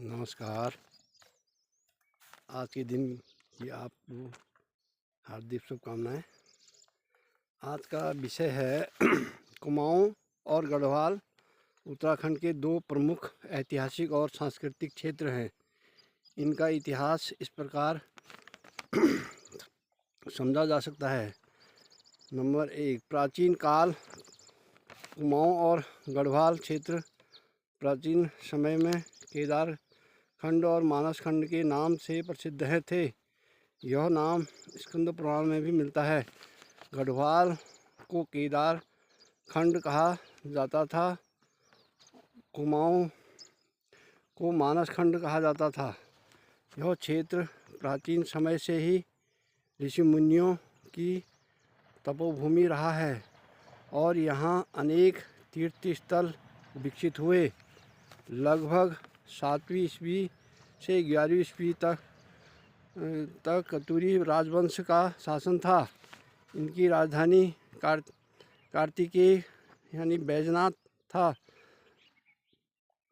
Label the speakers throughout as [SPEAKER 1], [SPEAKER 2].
[SPEAKER 1] नमस्कार। आज के दिन की आपको हार्दिक शुभकामनाएं। आज का विषय है कुमाऊं और गढ़वाल उत्तराखंड के दो प्रमुख ऐतिहासिक और सांस्कृतिक क्षेत्र हैं। इनका इतिहास इस प्रकार समझा जा सकता है। नंबर 1, प्राचीन काल। कुमाऊं और गढ़वाल क्षेत्र प्राचीन समय में केदार खंड और मानस खंड के नाम से प्रसिद्ध थे। यह नाम स्कंद पुराण में भी मिलता है। गढ़वाल को केदार खंड कहा जाता था, कुमाऊं को मानस खंड कहा जाता था। यह क्षेत्र प्राचीन समय से ही ऋषि मुनियों की तपोभूमि रहा है और यहाँ अनेक तीर्थ स्थल विकसित हुए। लगभग 7वीं ईस्वी से 11वीं ईस्वी तक कतुरी राजवंश का शासन था। इनकी राजधानी कार्तिकेय यानी बैजनाथ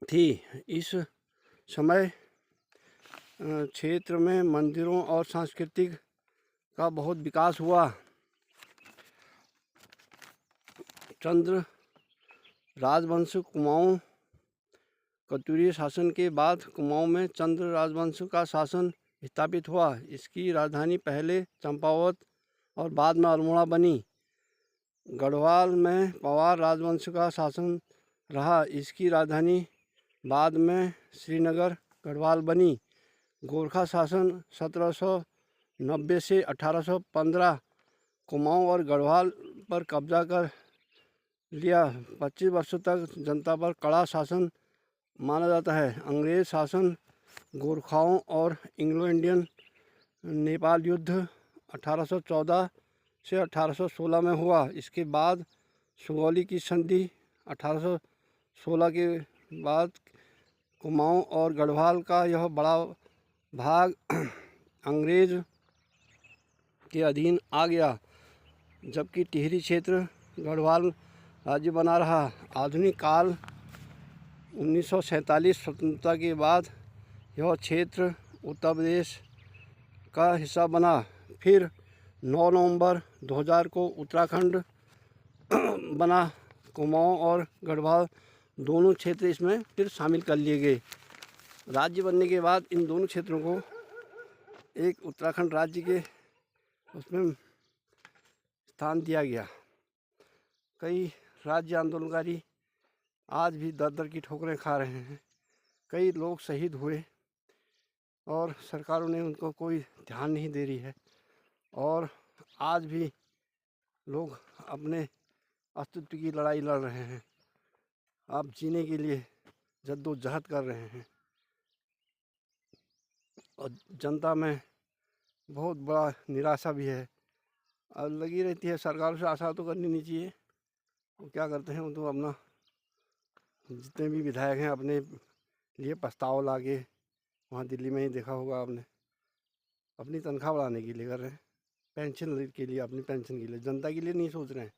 [SPEAKER 1] थी। इस समय क्षेत्र में मंदिरों और सांस्कृतिक का बहुत विकास हुआ। चंद्र राजवंश कुमाऊं कतुरी शासन के बाद कुमाऊं में चंद्र राजवंश का शासन स्थापित हुआ। इसकी राजधानी पहले चंपावत और बाद में अल्मोड़ा बनी। गढ़वाल में पवार राजवंश का शासन रहा। इसकी राजधानी बाद में श्रीनगर गढ़वाल बनी। गोरखा शासन 1790 से 1815 कुमाऊं और गढ़वाल पर कब्जा कर लिया। 25 वर्षों तक जनता पर कड़ा शासन माना जाता है। अंग्रेज शासन गोरखाओं और एंग्लो इंडियन नेपाल युद्ध 1814 से 1816 में हुआ। इसके बाद सुगौली की संधि 1816 के बाद कुमाऊं और गढ़वाल का यह बड़ा भाग अंग्रेज के अधीन आ गया, जबकि टिहरी क्षेत्र गढ़वाल राज्य बना रहा। आधुनिक काल 1947 स्वतंत्रता के बाद यह क्षेत्र उत्तर प्रदेश का हिस्सा बना। फिर 9 नवंबर 2000 को उत्तराखंड बना। कुमाऊं और गढ़वाल दोनों क्षेत्र इसमें फिर शामिल कर लिए गए। राज्य बनने के बाद इन दोनों क्षेत्रों को एक उत्तराखंड राज्य के उसमें स्थान दिया गया। कई राज्य आंदोलनकारी आज भी दर दर की ठोकरें खा रहे हैं। कई लोग शहीद हुए और सरकारों ने उनको कोई ध्यान नहीं दे रही है और आज भी लोग अपने अस्तित्व की लड़ाई लड़ रहे हैं। आप जीने के लिए जद्दोजहद कर रहे हैं और जनता में बहुत बड़ा निराशा भी है और लगी रहती है। सरकार से आशा तो करनी नहीं चाहिए। वो क्या करते हैं, वो तो अपना जितने भी विधायक हैं अपने लिए पछतावा लाके, वहाँ दिल्ली में ही देखा होगा आपने, अपनी तनख्वाह बढ़ाने के लिए कर रहे हैं, पेंशन के लिए, अपनी पेंशन के लिए, जनता के लिए नहीं सोच रहे हैं।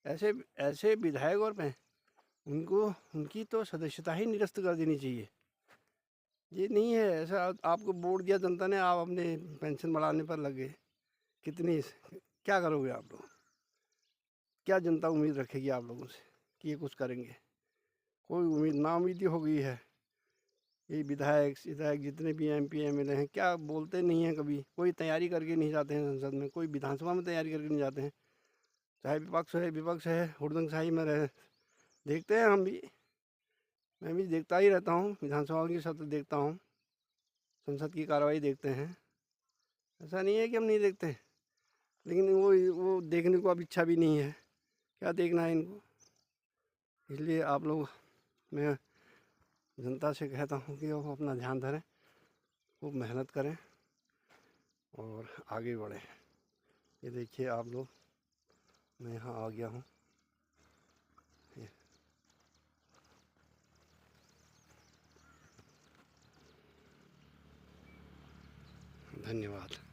[SPEAKER 1] ऐसे ऐसे विधायक और उनकी तो सदस्यता ही निरस्त कर देनी चाहिए। ये नहीं है ऐसा आपको वोट दिया जनता ने, आप अपने पेंशन बढ़ाने पर लग गए। क्या करोगे आप लोग? क्या जनता उम्मीद रखेगी आप लोगों से कि ये कुछ करेंगे? कोई उम्मीद नाउम्मीदी हो गई है। ये विधायक जितने भी MP MLA हैं, क्या बोलते नहीं हैं कभी। कोई तैयारी करके नहीं जाते हैं संसद में, कोई विधानसभा में तैयारी करके नहीं जाते हैं। चाहे विपक्ष है हुड़दंगशाही में रहे। देखते हैं हम भी, मैं भी देखता ही रहता हूँ। विधानसभा की सत्र देखता हूँ, संसद की कार्रवाई देखते हैं। ऐसा नहीं है कि हम नहीं देखते, लेकिन वो देखने को अब इच्छा भी नहीं है। क्या देखना है इनको? इसलिए आप लोग, मैं जनता से कहता हूँ कि वो अपना ध्यान धरें, खूब मेहनत करें और आगे बढ़ें। ये देखिए आप लोग, मैं यहाँ आ गया हूँ। धन्यवाद।